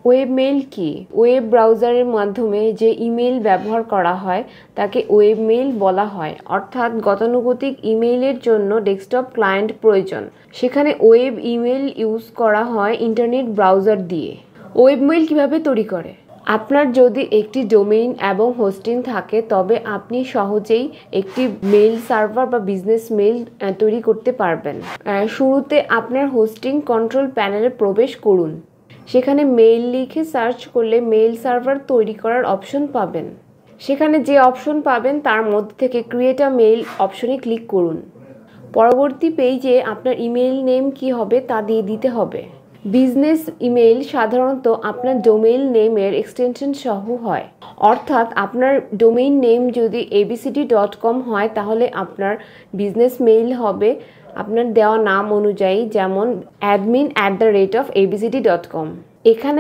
Web mail কি? Web ব্রাউজারের মাধ্যমে যে ইমেইল ব্যবহার করা হয় তাকে ওয়েব মেইল বলা হয়। অর্থাৎ গতানুগতিক ইমেইলের জন্য ডেস্কটপ ক্লায়েন্ট প্রয়োজন। সেখানে ওয়েব ইমেইল ইউজ করা হয় ইন্টারনেট ব্রাউজার দিয়ে। ওয়েব মেইল কীভাবে তৈরি করে? আপনার যদি একটি ডোমেইন এবং হোস্টিং থাকে তবে আপনি সহজেই একটি মেইল সার্ভার বা বিজনেস মেইল তৈরি করতে পারবেন। শুরুতে আপনার হোস্টিং কন্ট্রোল প্যানেলে প্রবেশ করুন। সেখানে মেইল লিখে সার্চ করলে মেইল সার্ভার তৈরি করার অপশন পাবেন। সেখানে যে অপশন পাবেন তার মধ্যে থেকে ক্রিয়েট আ মেইল অপশনে ক্লিক করুন। পরবর্তী পেজে আপনার ইমেইল নেম কী হবে তা দিয়ে দিতে হবে। বিজনেস ইমেইল সাধারণত আপনার ডোমেইন নেমের এক্সটেনশন সহ হয়। অর্থাৎ আপনার ডোমেইন নেম যদি abcd.com হয় তাহলে আপনার বিজনেস মেইল হবে আপনার দেওয়া নাম অনুযায়ী, যেমন admin@abcd.com। এখানে